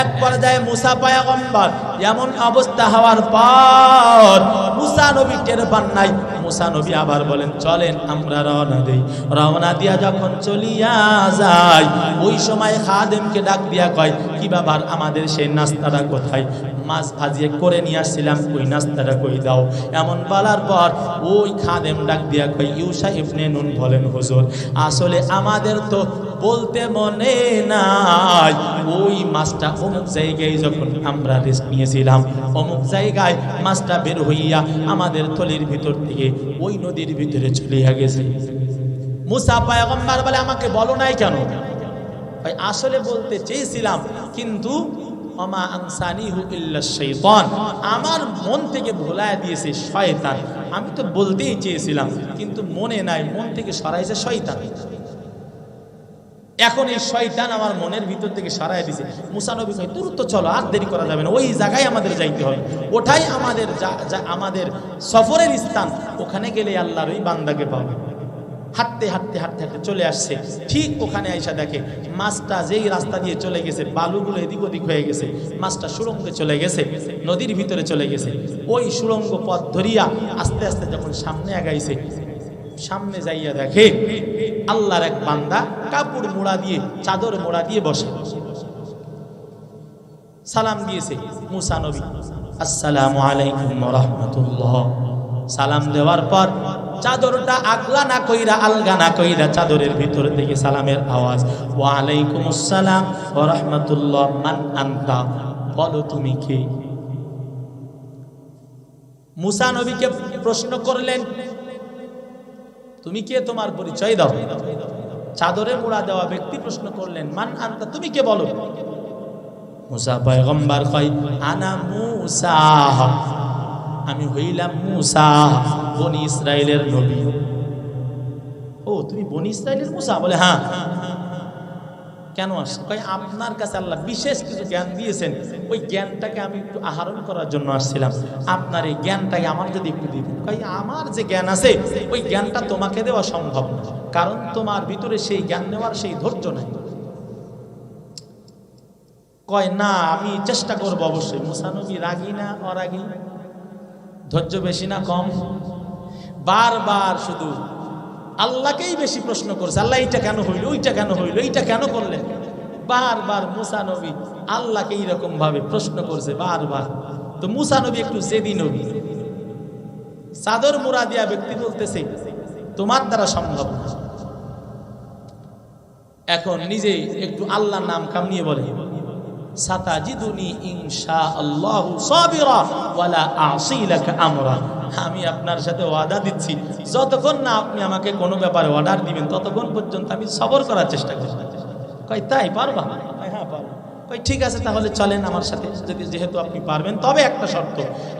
এক পর্যায়ে মুসা পয়গম্বর এমন অবস্থা হওয়ার পর মুসা নবী টের পান নাই। মুসা নবী আবার বলেন চলেন আমরা রওনা দেই। রওনা দিয়া যখন চলিয়া যায় ওই সময় খাদেমকে ডাক দিয়া কয় কি বাবার আমাদের সেই নাস্তাটা কোথায়? মাছ ভাজিয়ে করে নিয়ে আসছিলাম, ওই নাস্তাটা কই দাও। এমন বলার পর ওই খাদেম ডাক দিয়া কয় ইউসা ইবনে নুন বলেন হুজুর আসলে আমাদের তো বলতে মনে নাই ওই মাছটা অমুক জায়গায় যখন আমরা রেস্ট নিয়েছিলাম অমুক জায়গায় মাছটা বের হইয়া আমাদের থলির ভিতর থেকে ওই নদীর ভিতরে চলিয়া গেছে। মুসা পয়গম্বর বলে আমাকে বলো নাই কেন? ভাই আসলে বলতে চেয়েছিলাম কিন্তু ওমা আনসানিহু ইল্লা শাইতান, আমার মন থেকে ভুলায় দিয়েছে শয়তান। আমি তো বলতেই চেয়েছিলাম কিন্তু মনে নাই, মন থেকে সরাইছে শয়তান। এখন এই শয়তান আমার মনের ভিতর থেকে সরাই দিয়েছে। মুসা নবী কয় দ্রুত চলো, আর দেরি করা যাবে না, ওই জায়গায় আমাদের যাইতে হবে, ওটাই আমাদের সফরের স্থান, ওখানে গেলে আল্লাহর ওই বান্দাকে পাবে। হাঁটতে হাঁটতে হাঁটতে হাঁটতে চলে আসছে, ঠিক ওখানে আইসা দেখে মাছটা যেই রাস্তা দিয়ে চলে গেছে বালুগুলো এদিক ওদিক হয়ে গেছে, মাছটা সুড়ঙ্গে চলে গেছে, নদীর ভিতরে চলে গেছে। ওই সুড়ঙ্গ পথ ধরিয়া আস্তে আস্তে যখন সামনে আগাইছে, সামনে যাইয়া দেখে আল্লাহর এক বান্দা কাপড় মোড়া দিয়ে চাদর মোড়া দিয়ে বসে সালাম দিয়েছে। মুসা নবী আসসালামু আলাইকুম ওয়া রাহমাতুল্লাহ সালাম দেওয়ার পর চাদরটা আগলা না কইরা আলগা না কইরা চাদরের ভিতর থেকে সালামের আওয়াজ, ওয়া আলাইকুম আসসালাম ওয়া রাহমাতুল্লাহ মান আনতা, বলো তুমি কে? মুসা নবীকে প্রশ্ন করলেন তুমি কে, তোমার পরিচয় দাও। চাদরে মোড়া দেওয়া ব্যক্তি প্রশ্ন করলেন মান আনতা, তুমি কে বলো। মুসা পয়গম্বর কয় আনা মুসা, আমি হইলাম মুসা, বনি ইসরাইলের নবী। ও তুমি বনি ইসরাইলের মুসা? বলে হ্যাঁ। কেন আসছে? কয় আপনার কাছে আল্লাহ বিশেষ কিছু জ্ঞান দিয়েছেন, ওই জ্ঞানটাকে আমি একটু আহরণ করার জন্য আসছিলাম, আপনার এই জ্ঞানটাকে আমার যদি একটু দিতেন। কয় আমার যে জ্ঞান আছে ওই জ্ঞানটা তোমাকে দেওয়া সম্ভব না, কারণ তোমার ভিতরে সেই জ্ঞান নেওয়ার সেই ধৈর্য নাই। কয় না আমি চেষ্টা করবো অবশ্যই। মুসা নবী রাগী না অরাগী? ধৈর্য বেশি না কম? বারবার শুধু আল্লাহকেই বেশি প্রশ্ন করছে, আল্লাহ এইটা কেন হইল, ওইটা কেন হইল, এইটা কেন করলেন। বারবার মুসা নবী আল্লাহকে এইরকম ভাবে প্রশ্ন করছে বারবার। তো মুসা নবী একটু জেদি নবী, চাদর মোড়া দিয়া ব্যক্তি বলতেছে তোমার দ্বারা সম্ভব না। এখন নিজে একটু আল্লাহর নাম কামিয়ে বলে সাতাজিদুনি ইনশাআল্লাহু সাবিরা ওয়ালা আ'সি লাকা আমরা, আমি আপনার সাথে ওয়াদা দিচ্ছি যতক্ষণ না আপনি আমাকে কোনো ব্যাপারে অর্ডার দিবেন ততক্ষণ পর্যন্ত আমি সবর করার চেষ্টা করব। কই তাই পারবা? হ্যাঁ পারবো। কই ঠিক আছে তাহলে চলেন আমার সাথে, যেহেতু আপনি পারবেন, তবে একটা শর্ত,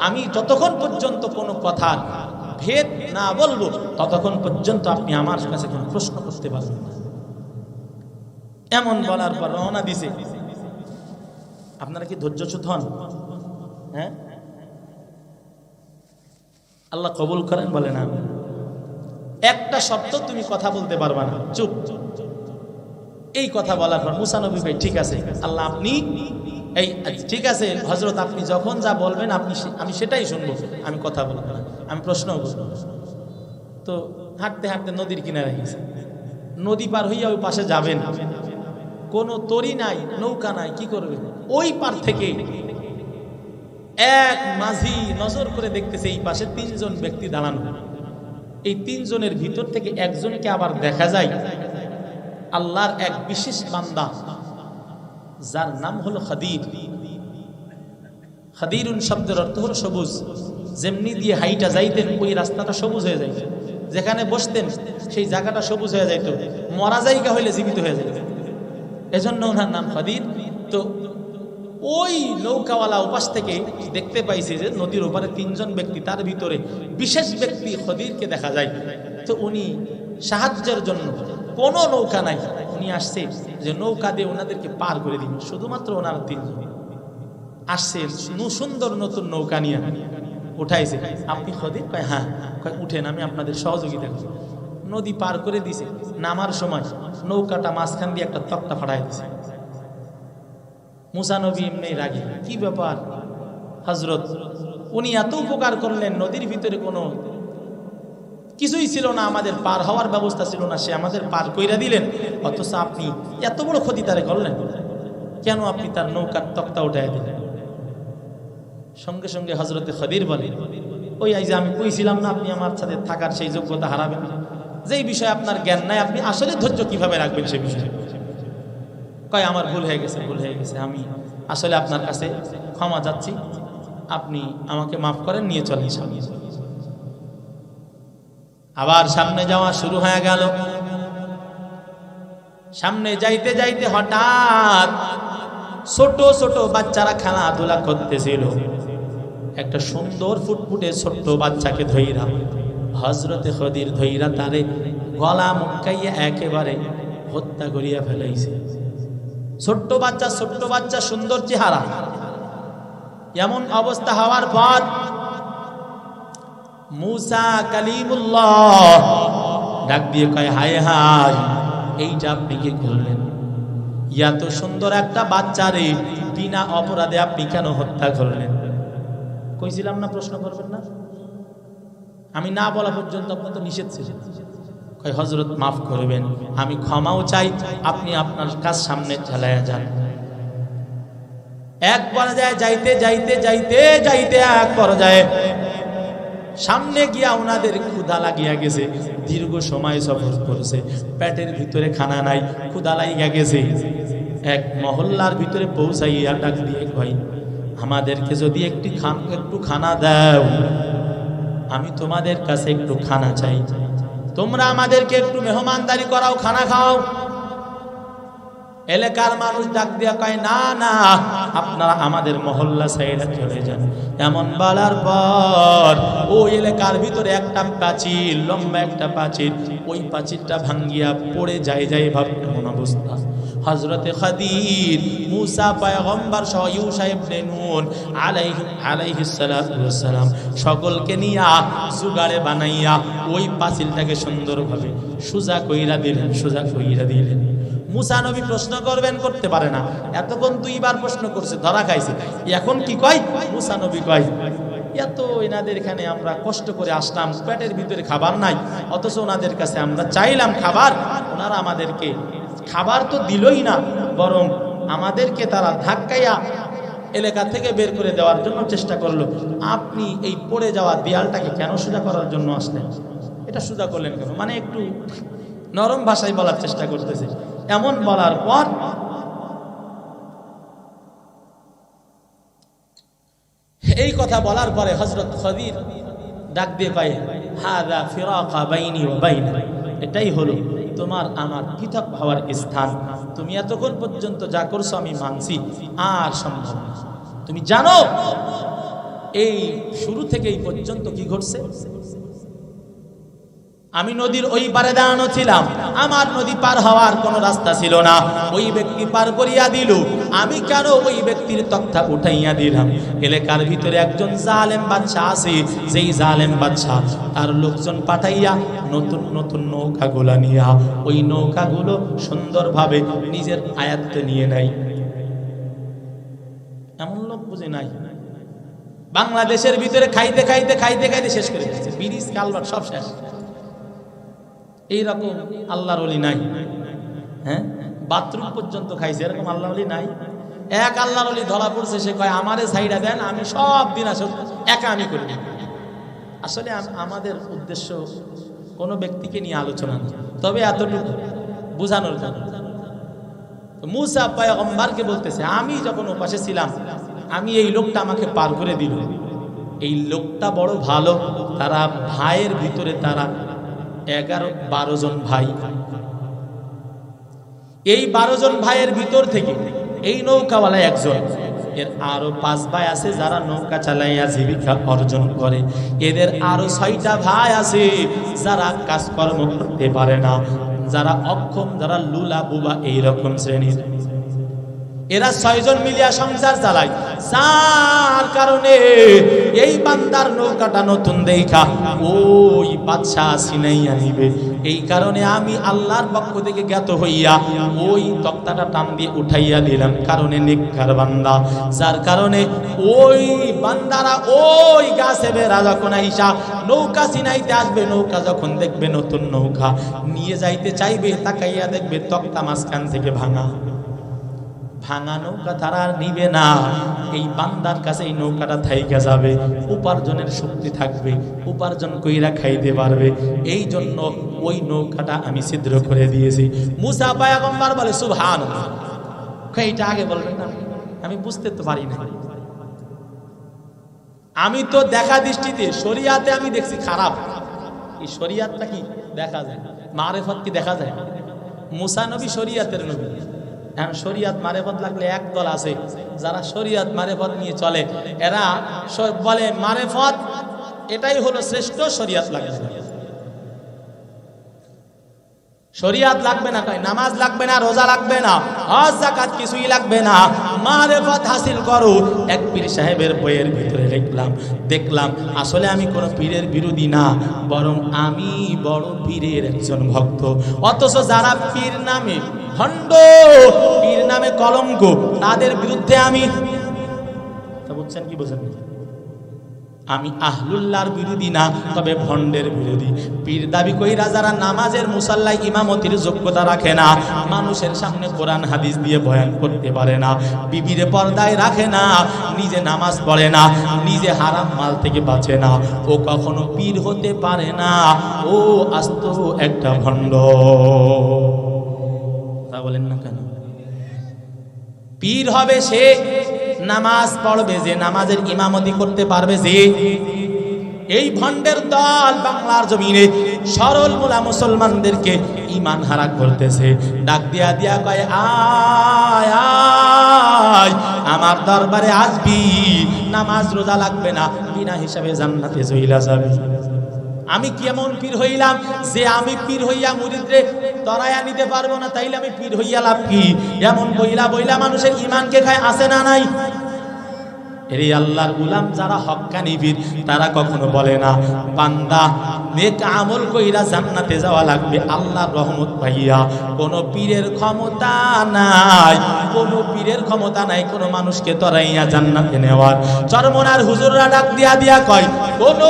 আমি যতক্ষণ পর্যন্ত কোনো কথা ভেদ না বলবো ততক্ষণ পর্যন্ত আপনি আমার কাছে কোনো প্রশ্ন করতে পারবেন না। এমন বলার পর রওনা দিছে। আপনারা কি ধৈর্যচ্যুত হন? হ্যাঁ, আল্লাহ কবুল করেন। বলে না একটা শব্দ তুমি কথা বলতে পারবা না, চুপ। এই কথা বলার পর মুসা নবী ভাই ঠিক আছে আল্লাহ আপনি এই ঠিক আছে হযরত, আপনি যখন যা বলবেন আমি সেটাই শুনবো, আমি কথা বলবো না, আমি প্রশ্নও করবো। তো হাঁটতে হাঁটতে নদীর কিনারে গেছে। নদী পার হইয়া ওই পাশে যাবেন, কোনো তরি নাই, নৌকা নাই, কি করবে? ওই পার থেকে এক মাঝি নজর করে দেখতেছে এই পাশে তিনজন ব্যক্তি দাঁড়ানো। এই তিনজনের ভিতর থেকে একজনকে আবার দেখা যায় আল্লাহর এক বিশেষ বান্দা, যার নাম হলো খাদির। খাদিরুন শব্দের অর্থ হলো সবুজ। যেমনি দিয়ে হাইটা যাইতেন ওই রাস্তাটা সবুজ হয়ে যাইত, যেখানে বসতেন সেই জায়গাটা সবুজ হয়ে যাইত, মরা জায়গা হইলে জীবিত হয়ে যাইত, এজন্য ওনার নাম খাদির। তো ওই নৌকাওয়ালা উপাস থেকে দেখতে পাইছে যে নদীর ওপারে তিনজন ব্যক্তি, তার ভিতরে বিশেষ ব্যক্তি খাদিরকে দেখা যায়। তো উনি সাহায্যের জন্য কোনো নৌকা নাই, উনি আসছে যে নৌকা দিয়ে ওনাদেরকে পার করে দিন। শুধুমাত্র ওনারা তিনজন আসছে, সুন্দর নতুন নৌকা নিয়ে উঠাইছে। আপনি খাদির? কয় হ্যাঁ। কয় উঠেন, আমি আপনাদের সহযোগিতা করি। নদী পার করে দিছে। নামার সময় নৌকাটা মাঝখান দিয়ে একটা তক্তা ফাটাই দিছে। মুসা নবী এমনি রাগী, কি ব্যাপার হযরত, উনি এত উপকার করলেন, নদীর ভিতরে কোনো কিছুই ছিল না, আমাদের পার হওয়ার ব্যবস্থা ছিল না, সে আমাদের পার কইরা দিলেন, অথচ আপনি এত বড় ক্ষতি তারে করলেন, কেন আপনি তার নৌকার তক্তা উঠাই দিলেন? সঙ্গে সঙ্গে হযরতে খদির বলে, ওই যে আমি কইছিলাম না আপনি আমার সাথে থাকার সেই যোগ্যতা হারাবেন, যেই বিষয়ে আপনার জ্ঞান নাই, আপনি আসলে ধৈর্য কিভাবে রাখবেন সে বিষয়ে। কয় আমার ভুল হয়ে গেছে, আমি আসলে আপনার কাছে ক্ষমা যাচ্ছি, আপনি আমাকে মাফ করেন, নিয়ে চলেন সামনে। আবার সামনে যাওয়া শুরু হয়ে গেল। সামনে যাইতে যাইতে হঠাৎ ছোট ছোট বাচ্চারা খেলাধুলা করতেছিল, একটা সুন্দর ফুটফুটে ছোট্ট বাচ্চাকে ধইরা হযরতে খদির ধইরা তারে গলা মুটকাইয়া একেবারে হত্যা করিয়া ফেলাইছে। ছোট্ট বাচ্চা, সুন্দর চেহারা। এমন অবস্থা হওয়ার পর মুসা কালিমুল্লাহ ডাক দিয়ে কয়, হায় হায়, এইটা আপনি কি করলেন? এত সুন্দর একটা বাচ্চারে বিনা অপরাধে আপনি কেন হত্যা করলেন? কইছিলাম না প্রশ্ন করবেন না, আমি না বলা পর্যন্ত আপনার তো নিষেধ ছিল। কয় হযরত মাফ করবেন, আমি ক্ষমাও চাই, আপনি আপনার কাজ সামনে চালায়া যান। এক পর্যায়ে যাইতে এক পর্যায়ে সামনে গিয়া ওনাদের ক্ষুধা লাগিয়া গেছে, দীর্ঘ সময় সফর করেছে, পেটের ভিতরে খানা নাই, ক্ষুধা লাগিয়া গেছে। এক মহল্লার ভিতরে পৌঁছাইয়া ডাক দিয়ে কয়, আমাদেরকে যদি একটু খানা দাও, আমি তোমাদের কাছে একটু খানা চাই, তোমরা আমাদেরকে একটু মেহমানদারি করাও, খানা খাও। এলাকার মানুষ ডাক দিয়া কয়, না না, আপনারা আমাদের মহল্লা সাইডে চলে যান। এমন বলার পর ওই এলাকার ভিতরে একটা প্রাচীর, লম্বা একটা প্রাচীর, ওই প্রাচীরটা ভাঙ্গিয়া পড়ে যায় ভাবে এমন অবস্থা। হযরতে খদির মুসা পয়গম্বর সহ ইউসা ইবনে নুন আলাইহিস সালাতু ওয়াস সালাম সকলকে নিয়া জুগাড়ে বানাইয়া ওই প্রাচীরটাকে সুন্দরভাবে সোজা কইরা দিলেন। মুসা নবী প্রশ্ন করবেন, করতে পারে না, এতক্ষণ দুইবার প্রশ্ন করছে, ধরা খাইছে। এখন কি কয়? মুসা নবী কয়, এত এনাদের এখানে আমরা কষ্ট করে আসলাম, পেটের ভিতরে খাবার নাই, অথচ ওনাদের কাছে আমরা চাইলাম খাবার, ওনারা আমাদেরকে খাবার তো দিলই না, বরং আমাদেরকে তারা ধাক্কাইয়া এলাকা থেকে বের করে দেওয়ার জন্য চেষ্টা করলো। আপনি এই পড়ে যাওয়া দেয়ালটাকে কেন সোজা করার জন্য আসলেন? এটা সোজা করলেন কেন? মানে একটু নরম ভাষায় বলার চেষ্টা করতেছে। এমন বলার পর এই কথা বলার পরে হযরত খদির ডাক দিয়ে কয়, হাযা ফিরাকা বাইনি ওয়া বাইনা, এটাই হলো তোমার আমার পৃথক হওয়ার স্থান। তুমি এতক্ষণ পর্যন্ত যা করছো আমি মানছি, আর সম্ভব না। তুমি জানো এই শুরু থেকে এই পর্যন্ত কি ঘটছে? আমি নদীর ওই পারে দাঁড়ানো ছিলাম, আমার নদী পার হওয়ার কোনো রাস্তা ছিল না, ওই ব্যক্তি পার করিয়া দিল, আমি কেন ওই ব্যক্তির তক্তা উঠাইয়া দিলাম? এলাকার ভিতরে একজন জালেম বাদশা আছে, যেই জালেম বাদশা তার লোকজন পাঠাইয়া নতুন নতুন নৌকাগুলা নিয়া ওই নৌকাগুলো সুন্দরভাবে নিজের আয়ত্তে নিয়ে নেয়। এমন লোক বুঝে নাই। বাংলাদেশের ভিতরে খাইতে খাইতে শেষ করে দিচ্ছে, ব্রিজ কালভার্ট সব শেষ। এইরকম আল্লাহর ওলি নাই। হ্যাঁ, বাথরুম পর্যন্ত খাইছে, এরকম আল্লাহর ওলি নাই। এক আল্লাহর ওলি ধরা পড়ছে, সে কয় আমারে সাইডা দেন, আমি সব দিন একা আমি করি। আসলে আমাদের উদ্দেশ্য কোনো ব্যক্তিকে নিয়ে আলোচনা না, তবে এতটুকু বোঝানোর জন্য। মুসা পয়গম্বরকে বলতেছে, আমি যখন ওপাশে ছিলাম, আমি এই লোকটা আমাকে পার করে দিল। এই লোকটা বড় ভালো, তারা ভাইয়ের ভিতরে তারা 11-12 জন ভাই। এই 12 জন ভাইয়ের ভিতর থেকে এই নৌকাওয়ালা একজন, এর আরো 5 ভাই আছে যারা নৌকা চালাইয়া জীবিকা অর্জন করে। এদের আরো 6টা ভাই আছে যারা কাজকর্ম করতে পারে না, যারা অক্ষম, যারা লুলা বুবা এইরকম শ্রেণীর। এরা 6 জন মিলিয়া সংসার চালায়। যার কারণে এই বান্দার নৌকাটা নতুন দেখা ওই বাদশা সিনাইয়া নিবে। এই কারণে আমি আল্লাহর পক্ষ থেকে জ্ঞাত হইয়া ওই তক্তাটা টান দিয়ে উঠাইয়া দিলাম, কারণে নেককার বান্দা। যার কারণে ওই বান্দারা ওই গাছে বেড়া যখন আইসা নৌকা সিনাইতে আসবে, নৌকা যখন দেখবে নতুন নৌকা নিয়ে যাইতে চাইবে, তাকাইয়া দেখবে তক্তা মাঝখান থেকে ভাঙা। ভাঙা নৌকা তারা আর নিবে না, এই বান্দার কাছে এই নৌকাটা থাইকা যাবে, উপার্জনের শক্তি থাকবে, উপার্জন কইরা খাইতে পারবে। এই জন্য ওই নৌকাটা আমি ছিদ্র করে দিয়েছি। মুসা পয়গম্বর বলে সুবহানাল্লাহ। এইটা আগে বলবেন না, আমি বুঝতে তো পারি না। আমি তো দেখা দৃষ্টিতে শরিয়াতে আমি দেখছি খারাপ। এই শরিয়াতটা কি দেখা যায়, মারেফত কি দেখা যায়? মুসা নবী শরিয়াতের নবী। এখন শরিয়াত মারেফত লাগলে একদল আছে যারা শরিয়াত মারেফত নিয়ে চলে, এরা বলে মারেফত এটাই হলো শ্রেষ্ঠ, শরিয়াত লাগবে না। শরিয়াত লাগবে না, কয় নামাজ লাগবে না, রোজা লাগবে না, হজ যাকাত কিছুই লাগবে না, মারেফত হাসিল করো। এক পীর সাহেবের বইয়ের ভিতরে দেখলাম আসলে আমি কোনো পীরের বিরোধী না, বরং আমি বড় পীরের একজন ভক্ত। অথচ যারা পীর নামে ভণ্ড, পীর নামে কলঙ্ক, তাদের বিরুদ্ধে আমি বুঝছেন কি বোঝেন? আমি আহলুল্লাহর বিরোধী না, তবে ভণ্ডের বিরোধী। পীর দাবি কইরা যারা নামাজের মুসাল্লায় ইমামতির যোগ্যতা রাখে না, মানুষের সামনে কোরআন হাদিস দিয়ে বয়ান করতে পারে না, বিবিরে পর্দায় রাখে না, নিজে নামাজ পড়ে না, নিজে হারাম মাল থেকে বাঁচে না, ও কখনো পীর হতে পারে না, ও আস্ত একটা ভণ্ড। তা বলেন না কেন? পীর হবে সে নামাজ পড়বে, যে নামাজের ইমামতি করতে পারবে। যে এই ভণ্ডের দল বাংলার জমিনে সরল মুলা মুসলমানদেরকে ঈমান হারা করতেছে। ডাক দিয়া দিয়া কয় আয় আয় আমার দরবারে আসবি, নামাজ রোজা লাগবে না, বিনা হিসাবে জান্নাতে চইলা যাবে। আমি কেমন পীর হইলাম যে আমি পীর হইয়া মুরিদরে তরায়া নিতে পারবো না, তাইলে আমি পীর হইয়া লাভ কি? এমন বইলা বইলা মানুষের ঈমানকে খায়, আছে না নাই? এর আল্লাহর গোলাম যারা হক্কানি পীর, তারা কখনো বলে না বান্দা নেক আমল কইরা জান্নাতে যাওয়া লাগবে আল্লাহর রহমত পাইয়া। কোন পীরের ক্ষমতা নাই, কোন পীরের ক্ষমতা নাই কোন মানুষকে তরাইয়া জান্নাতে নেওয়ার। চরমনার হুজুররা ডাক দিয়া দিয়া কয় কোন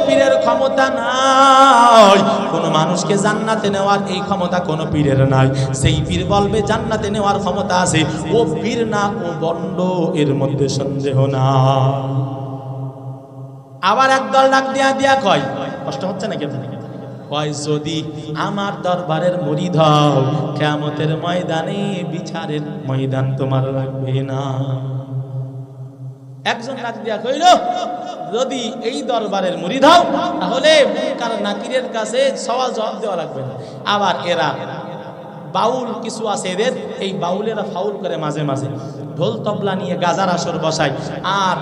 পীরের ক্ষমতা নাই, কোন মানুষকে জান্নাতে নেওয়ার এই ক্ষমতা কোন পীরের নাই। সেই পীর বলবে জান্নাতে নেওয়ার ক্ষমতা আছে, ও পীর না, ও বন্ড, এর মধ্যে সন্দেহ না। আবার একদল ডাক দিয়া দিয়া কয়, কষ্ট হচ্ছে নাকি? কয় যদি আমার দরবারের মুরিদ হও, কিয়ামতের ময়দানে বিচারের ময়দান তোমার লাগবে না। একজন ডাক দিয়া কইল যদি এই দরবারের মুরিদ হও, তাহলে মুনকার নাকিরের কাছে সওয়াল জবাব দেওয়া লাগবে না। আবার এরা বাউল কিছু আছে, এদের এই বাউলেরা ফাউল করে মাঝে মাঝে, ঢোল তবলা নিয়ে গাজার আসর বসায়, আর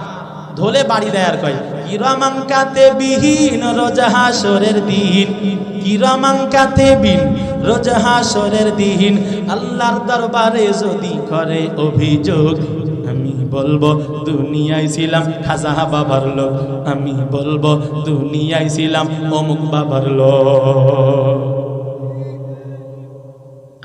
ঢোলে বাড়ি দেয় আর কয় কিরামাঙ্কাতে বিহীন রোজ হাসরের দিন, কিরামাঙ্কাতে বিন রোজ হাসরের দিন, আল্লাহর দরবারে যদি করে অভিযোগ, আমি বলবো দুনিয়ায় ছিলাম খাজা বাবার লোক, আমি বলবো দুনিয়ায় ছিলাম অমুক বাবার লোক।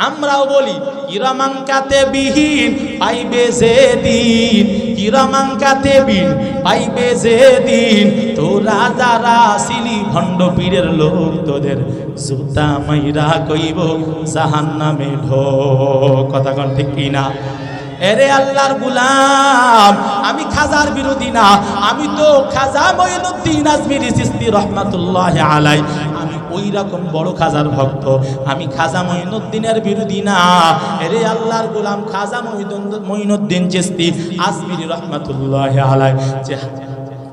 আমরাও বলি কিরামাঙ্কাতে বিহীন পাইবে যে দিন, কিরামাঙ্কাতে বিন পাইবে যে দিন, তোরা যারা ছিলি ভণ্ড পীরের লোক, তোদের জুতা মাইরা কইব জাহান্নামে ঢোক। কথা কোন ঠিক কিনা? এরে আল্লাহর গোলাম, আমি খাজার বিরোধী না, আমি তো খাজা মঈনুদ্দিন আজমিরি চিশতি রহমাতুল্লাহি আলাইহি, আমি ওই রকম বড় খাজার ভক্ত, আমি খাজা মঈনুদ্দিনের বিরোধী না। এরে আল্লাহর গোলাম, খাজা মঈনুদ্দিন চিশতি আজমিরি রহমাতুল্লাহি আলাইহি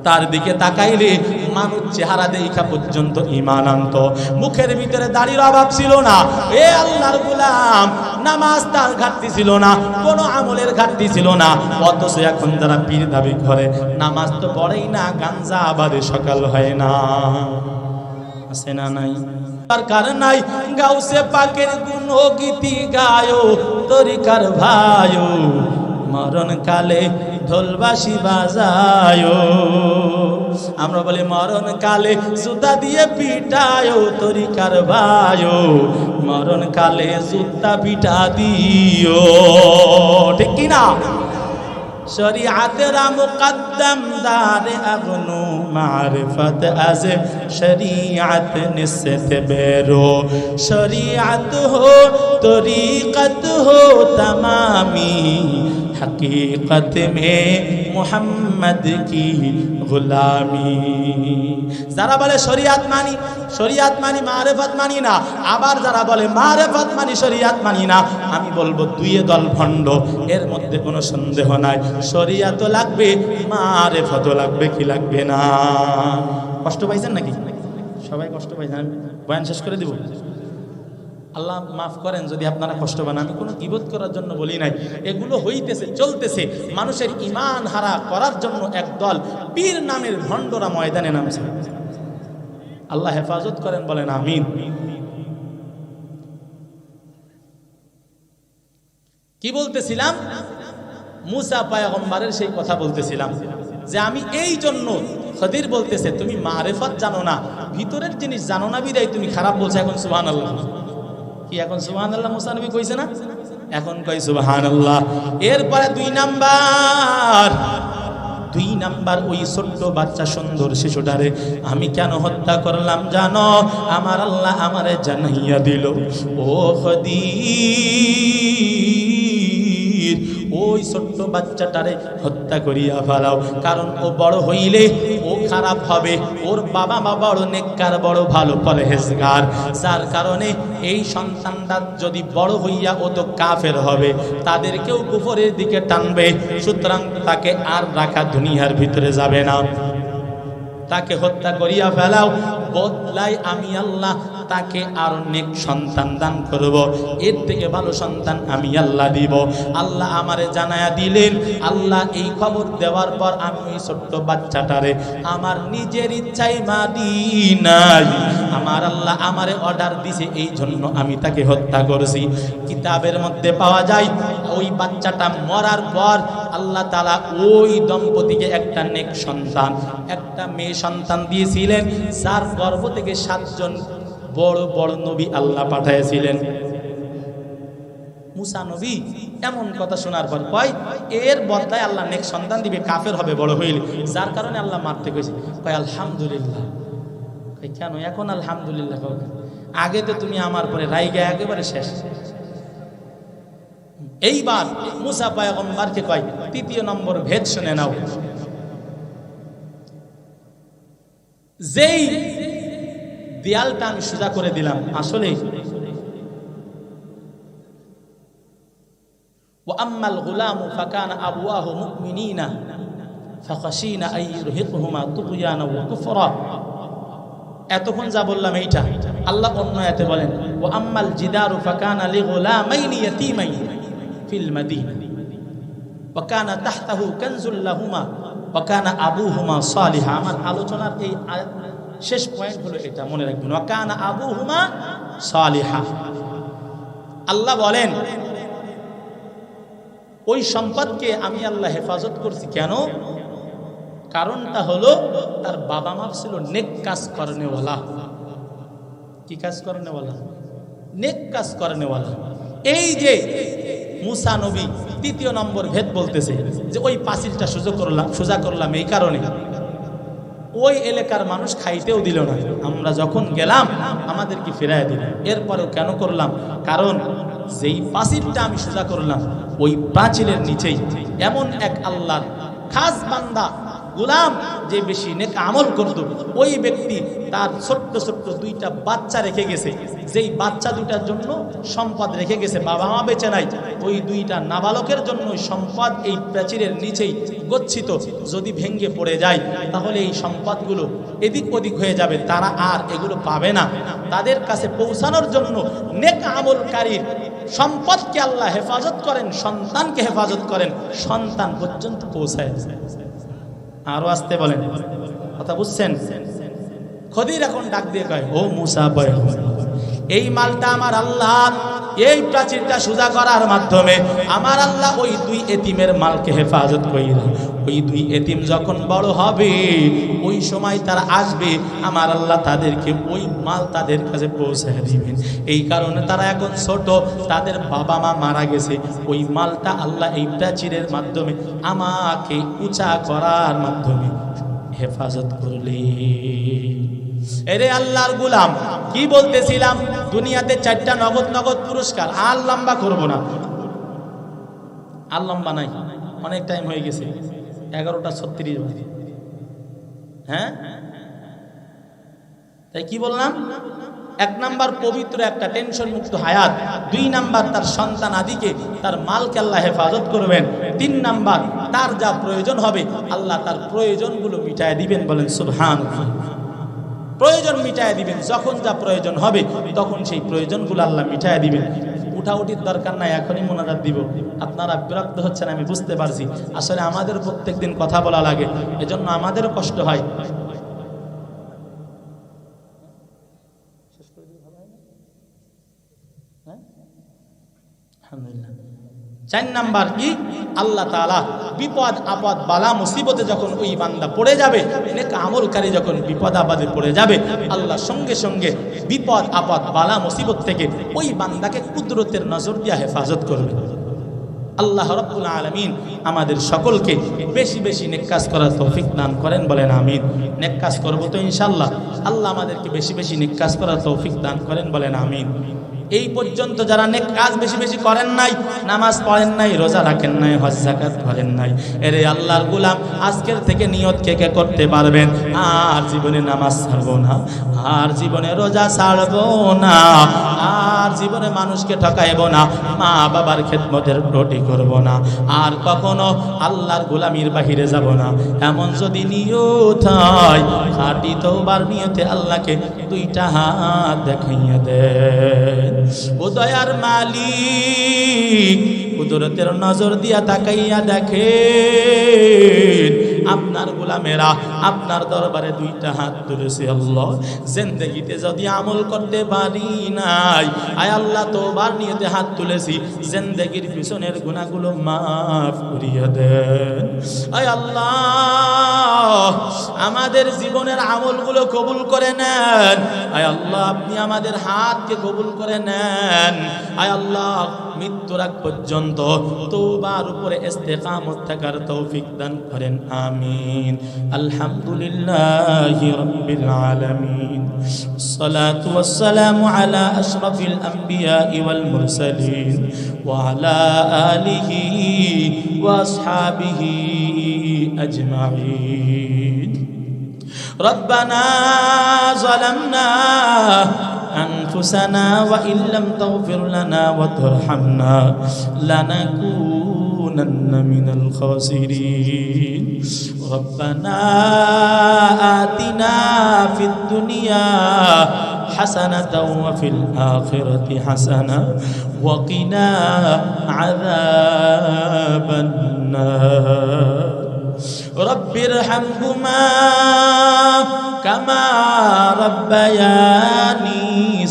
তার দিকে তাকাইলে মানুষ চেহারা দেখা পর্যন্ত ঈমান আনত। মুখের ভিতরে দাড়ির অভাব ছিল না। এ আল্লাহর গোলাম, নামাজ তার ঘাটতি ছিল না, কোনো আমলের ঘাটতি ছিল না। অথচ এখন যারা পীর দাবি করে, নামাজ তো পড়েই না, গাঞ্জা আবাদে সকাল হয় না। আছে না নাই? দরকার নাই গাউসে পাকের গুণগীতি গায়ো, তরিকার ভাইও মরণ কালে ঢোলবাসি বাজায়, আমরা বলি মরণ কালে জুতা দিয়ে পিটায় তরিকার ভাই, মরণ কালে জুতা পিটা দিও, ঠিক কি না? শরিয়াতেরা মুকদ্দম দারে আগনু মারিফত আজ শরিয়াত নিসত বেরো, শরিয়াত হো তরিকত হো তমামি, हकीकत में मोहम्मद की गुलामी। যারা বলে শরিয়াত মানি মারিফত মানি না, আবার যারা বলে মারিফত মানি শরিয়াত মানি না, আমি বলবো দুইয়ে দল ভণ্ড, এর মধ্যে কোনো সন্দেহ নাই। শরিয়াতও লাগবে, মারিফতও লাগবে, কি লাগবে না? কষ্ট পাইছেন নাকি? সবাই কষ্ট পাইছেন? বয়ান শেষ করে দিব। আল্লাহ মাফ করেন যদি আপনারা কষ্ট পান, আমি কোনো গীবত করার জন্য বলি নাই। এগুলো হইতেছে, চলতেছে, মানুষের ঈমান হারা করার জন্য একদল পীর নামের ভণ্ডরা ময়দানে নামছে। আল্লাহ হেফাজত করেন, বলেন আমিন। কি বলতেছিলাম? মুসা পয়গম্বরের সেই কথা বলতেছিলাম যে আমি এই জন্য, খদির বলতেছে তুমি মারিফত জানো না, ভিতরের জিনিস জানো না, বিদায় তুমি খারাপ বলছো। এখন সুবহানাল্লাহ কি? এখন সুবহানাল্লাহ মুসা নবী কইছে না? এখন কই সুবহানাল্লাহ। এরপরে দুই নাম্বার ওই ছোট্ট বাচ্চা সুন্দর শিশুটারে আমি কেন হত্যা করলাম জানো? আমার আল্লাহ আমারে জানাইয়া দিল, ও খদির, ওই ছোট্ট বাচ্চাটারে হত্যা করিয়া ফেলাও, কারণ ও বড় হইলে ও খারাপ হবে, ওর বাবা মা বড় নেককার, বড় ভালো পরহেজগার, যার কারণে এই সন্তানটা যদি বড় হইয়া ও তো কাফের হবে, তাদেরকেও কুফরের দিকে টানবে, সুতরাং তাকে আর রাখা দুনিয়ার ভিতরে যাবে না, তাকে হত্যা করিয়া ফেলাও, বদলাই আমি আল্লাহ তাকে আর নেক সন্তান দান করব, এর থেকে ভালো সন্তান আমি আল্লাহ দিব। আল্লাহ আমারে জানায়া দিলেন। আল্লাহ এই খবর দেওয়ার পর আমি ওই ছোট্ট বাচ্চাটারে আমার নিজের ইচ্ছায় মাদিনায় আমার আল্লাহ আমারে অর্ডার দিছে, এই জন্য আমি তাকে হত্যা করেছি। কিতাবের মধ্যে পাওয়া যায় ওই বাচ্চাটা মরার পর আল্লাহ তাআলা ওই দম্পতিকে একটা নেক সন্তান, একটা মেয়ে সন্তান দিয়েছিলেন, যার গর্ভ থেকে 7 জন বড় বড় নবী আল্লাহ পাঠিয়েছিলেন। মুসা নবী এমন কথা শোনার পর কয় এর বদলায় আল্লাহ নেক সন্তান দিবে, কাফের হবে বড় হইলে, যার কারণে আল্লাহ মারতে কইছে। কয় আলহামদুলিল্লাহ। কেন এখন আলহামদুলিল্লাহ? আগে তো তুমি আমার পরে রাইগা একেবারে শেষ। এইবার মুসা পয়গম্বরকে কয় 3য় নম্বর ভেদ শুনে নাও। যেই দেয়ালটা আমি সোজা করে দিলাম, আসলে ওয়া আম্মাল গুলামু ফাকানা আবওয়াহু মুমিনিনা ফাখাশিনা আন ইরহিকহুমা তুগয়ানা ওয়া কুফরা। এতক্ষণ যা বললাম এইটা আল্লাহ অন্য আয়াতে বলেন ওয়া আম্মাল জিদারু ফাকানা লিগুলামাইনি ইয়াতীমাইনি ফিল মাদিনা ওয়া কানা তাহতাহু কানজুল লাহুমা ওয়া কানা আবুহুমা সালিহা। আমার আলোচনার এই শেষ পয়েন্ট হলো এটা, মনে রাখবেন, ওয়া কানা আবুহুমা সালিহা। আল্লাহ বলেন ওই সম্পদকে আমি আল্লাহ হেফাজত করছি। কেন? কারণটা হলো তার বাবা মা ছিল নেক কাজ করনেওয়ালা। কি কাজ করনেওয়ালা? নেক কাজ করনেওয়ালা। এই যে মুসা নবী 3য় নম্বর ভেদ বলতেছে যে ওই পাঁচিলটা সোজা করলাম এই কারণে, ওই এলাকার মানুষ খাইতেও দিল না, আমরা যখন গেলাম আমাদেরকে ফিরাইয়া দিল। এরপরেও কেন করলাম? কারণ যেই পাঁচিলটা আমি সোজা করলাম ওই পাঁচিলের নিচেই এমন এক আল্লাহর খাস বান্দা গোলাম যে বেশি নেক আমল করত, ওই ব্যক্তি তার ছোট্ট ছোট্ট 2টা বাচ্চা রেখে গেছে, যেই বাচ্চা 2টার জন্য সম্পদ রেখে গেছে, বাবা মা বেঁচে নাই, ওই 2টা নাবালকের জন্য সম্পদ এই প্রাচীরের নিচেই গচ্ছিত। যদি ভেঙে পড়ে যায় তাহলে এই সম্পদগুলো এদিক ওদিক হয়ে যাবে, তারা আর এগুলো পাবে না। তাদের কাছে পৌঁছানোর জন্য নেক আমলকারীর সম্পদকে আল্লাহ হেফাজত করেন, সন্তানকে হেফাজত করেন, সন্তান পর্যন্ত পৌঁছায়। আরো আসতে বলেন, কথা বুঝছেন? খদির এখন ডাক দিয়ে কয় ও মুসা পয়গম্বর, এই মালটা আমার আল্লাহ এই প্রাচীরটা সোজা করার মাধ্যমে আমার আল্লাহ ওই দুই এতিমের মালকে হেফাজত কইরা ওই দুই এতিম যখন বড় হবে ওই সময় তারা আসবে আমার আল্লাহ তাদেরকে ওই মাল তাদের কাছে পৌঁছে দিবেন। এই কারণে তারা এখন ছোট, তাদের বাবা মা মারা গেছে, ওই মালটা আল্লাহ এই প্রাচীরের মাধ্যমে আমাকে উঁচা করার মাধ্যমে হেফাজত করলে। এরে আল্লাহর গোলাম, কি বলতেছিলাম, দুনিয়াতে 4টা নগদ নগদ পুরস্কার। আর লম্বা করবো না, আর লম্বা নাই, অনেক টাইম হয়ে গেছে, 11:36 বাজে। হ্যাঁ, তাই কি বললাম, 1 নাম্বার পবিত্র একটা টেনশন মুক্ত হায়াত, 2 নাম্বার তার সন্তান আদিকে তার মালকে আল্লাহ হেফাজত করবেন, 3 নাম্বার তার যা প্রয়োজন হবে আল্লাহ তার প্রয়োজনগুলো মিটায় দিবেন। বলেন সুবহানাল্লাহ। প্রয়োজন মিটায় দিবেন, যখন যা প্রয়োজন হবে তখন সেই প্রয়োজনগুলো আল্লাহ মিটায় দিবেন। উঠাউটির দরকার নাই, এখনই মোনাজাত দিব। আপনারা বিরক্ত হচ্ছেন আমি বুঝতে পারছি, আসলে আমাদের প্রত্যেকদিন কথা বলা লাগে, এজন্য আমাদেরও কষ্ট হয়। আলহামদুলিল্লাহ। 4 নাম্বার কি, আল্লাহ তাআলা বিপদ আপদ বালা মুসিবতে যখন ওই বান্দা পড়ে যাবে, নেক আমলকারী যখন বিপদ আপদে পড়ে যাবে, আল্লাহ সঙ্গে সঙ্গে বিপদ আপদ বালা মুসিবত থেকে ওই বান্দাকে কুদরতের নজর দিয়ে হেফাজত করবে। আল্লাহ রাব্বুল আলামিন আমাদের সকলকে বেশি বেশি নেক কাজ করার তৌফিক দান করেন। বলেন আমিন। নেক কাজ করব তো ইনশাআল্লাহ, আল্লাহ আমাদেরকে বেশি বেশি নেক কাজ করার তৌফিক দান করেন। বলেন আমিন। এই পর্যন্ত যারা নেক কাজ বেশি বেশি করেন নাই, নামাজ পড়েন নাই, রোজা রাখেন নাই, হজ যাকাত করেন নাই, এরে আল্লাহর গোলাম, আজকের থেকে নিয়ত কে কে করতে পারবেন, আর জীবনে নামাজ ছাড়বো না, আর জীবনে রোজা ছাড়বো না, আর জীবনে মানুষকে ঠকাইবো না, মা বাবার খেদমতের ত্রুটি করব না, আর কখনো আল্লাহর গোলামির বাহিরে যাব না, এমন যদি নিয়ত হয়, খাঁটি তওবার নিয়তে আল্লাহকে 2টা হাত দেখাইয়া দেন। ও দয়ার মালিক, কুদরতের নজর দিয়া তাকাইয়া দেখেন, আপনার গোলামেরা আপনার দরবারে 2টা হাত তুলেছে। আল্লাহ, জিন্দেগিতে যদি আমল করতে পারি নাই, আয় আল্লাহ তওবার নিয়তে হাত তুলেছি, জিন্দেগির পিছনের গুনাহগুলো মাফ করিয়া দেন। আয় আল্লাহ, আমাদের জীবনের আমলগুলো কবুল করে নেন। আয় আল্লাহ, আপনি আমাদের হাতকে কবুল করে নেন। আয় আল্লাহ, মৃত্যুর আগ পর্যন্ত তওবার উপরে ইস্তেকামত থাকার তৌফিক দান করেন। আমিন। আলহামদুলিল্লাহি রাব্বিল আলামিন। الصلاة والسلام على أشرف الأنبياء والمرسلين وعلى آله وأصحابه أجمعين. ربنا ظلمنا أنفسنا وإن لم تغفر لنا وترحمنا لنكونن من الخاسرين. ربنا آتنا في الدنيا حسنة وفي الآخرة حسنة وقنا عذاب النار. رب ارحمهما كما ربياني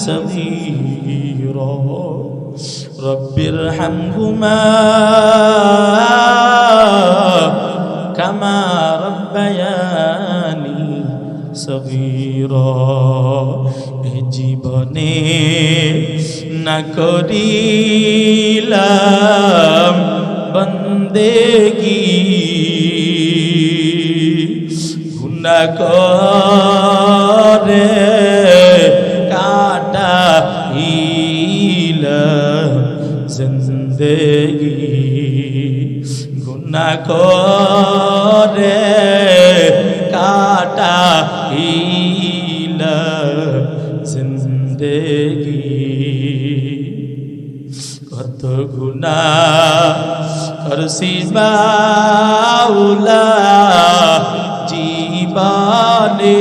صغيرا. رب ارحمهما كما ربياني صغيرا. জীবনে না করিলাম বন্দেগী, গুনাহ করে কাটাইলাম জিন্দেগি, গুনাহ করে কাটাইলাম জিন্দেগি। কত গুনাহ করছি মাওলা জীবনে,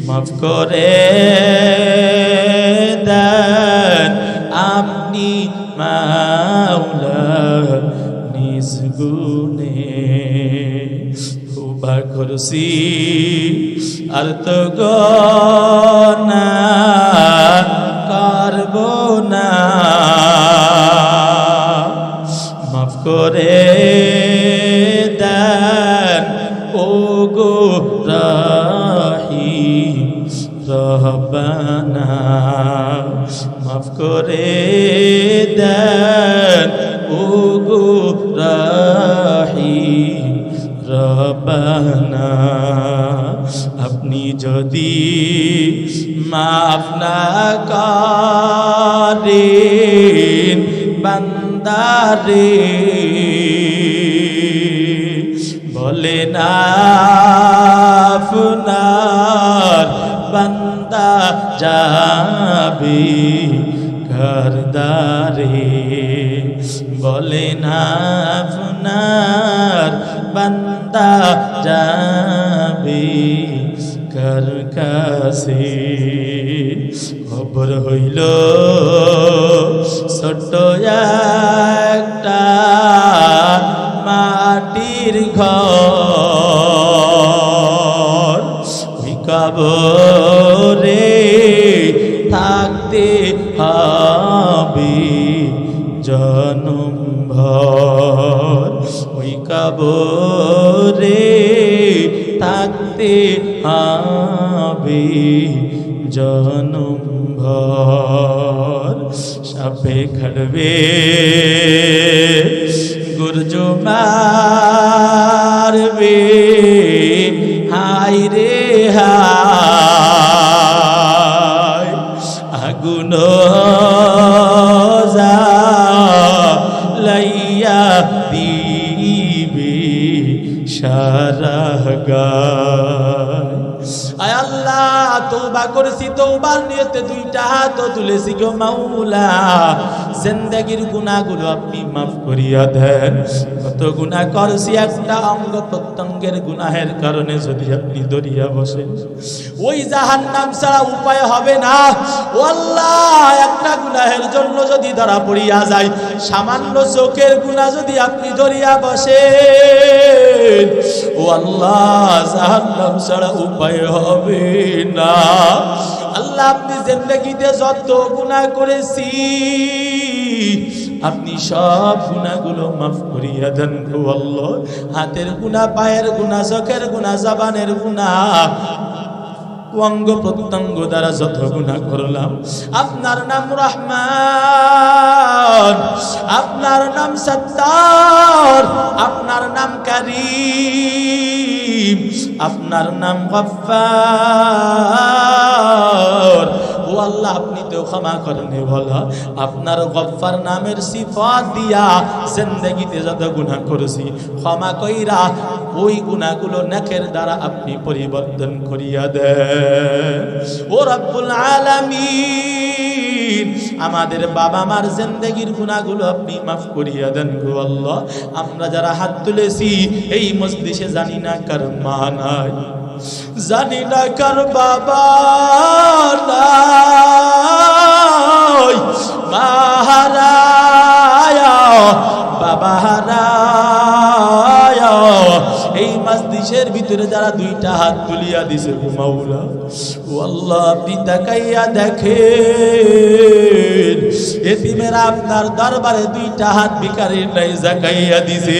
মাফ করে দেন আপনি মাওলা নিজ গুণে। তওবা করছি আর তো গুনাহ করব না, মাফ করে দেন ও গো রহিম রব্বানা, মাফ করে দেন ও গো রহিম রব্বানা। আপনি যদি মাফ না করেন বান্দারে, বলে না আপনার বান্দা যাবে ঘরদারে, বলে না আপনার বান্দা যাবে কার কাছে। খবর হইল ছোট্ট একটা মাটির ঘর, ওই কবরে থাকতে হবে জনম ভর, ওই কবরে থাকতে হবে জনম ভর। সাপে খাড়বে গুর্জ মারবে, হায় রে হায়, আগুন জ্বালাইয়া দিবে সারা গায়। আয় আল্লাহ, তওবা করেছি, তওবার নিয়তে দুইটা হাত তুলেছি গো মাওলা, জিন্দেগীর গুনাহগুলো আপনি মাফ করিয়া দেন। কত গুনাহ করছি, একটা অঙ্গ প্রত্যঙ্গের গুনাহের কারণে যদি আপনি দরিয়া বসেন, ওই জাহান্নাম ছাড়া উপায় হবে না। ও আল্লাহ, একটা গুনাহের জন্য যদি ধরা পড়িয়া যায়, সামান্য চোখের গুনাহ যদি আপনি দরিয়া বসেন, ও আল্লাহ, জাহান্নাম ছাড়া উপায় হবে না। আল্লাহ, আপনি জিন্দেগীতে যত গুনাহ করেছি, আপনি সব গুনাহগুলো মাফ করিয়া দেন গো আল্লাহ। হাতের গুনাহ, পায়ের গুনাহ, চোখের গুনাহ, জবানের গুনাহ, অঙ্গ প্রত্যঙ্গ দ্বারা যত গুনাহ করলাম, আপনার নাম রহমান, আপনার নাম সত্তার, আপনার নাম কারীম, আপনার নাম গফফার। ও আল্লাহ, আপনি তো ক্ষমা করনে বলা, আপনার গফফার নামের সিফাত দিয়া জিন্দেগীতে যত গুনাহ করেছি ক্ষমা কইরা ওই গুনাহগুলো নেকের দ্বারা আপনি পরিবর্তন করিয়া দেন। ও রব্বুল আলামিন, আমাদের বাবা মার জিন্দেগীর গুনাহগুলো আপনি মাফ করিয়া দেন গো আল্লাহ। আমরা যারা হাত তুলেছি এই মজলিসে, জানি না কার মা নাই, জানি না কার বাবা নাই, মা হারায়া বাবা হারায়া এই মজলিসের ভিতরে যারা দুইটা হাত তুলিয়া দিছে গো মাওলা, ও আল্লাহ, আপনি তাকাইয়া দেখেন, এতিমেরা আপনার দরবারে দুইটা হাত ভিখারির নাই জাকাইয়া দিছে।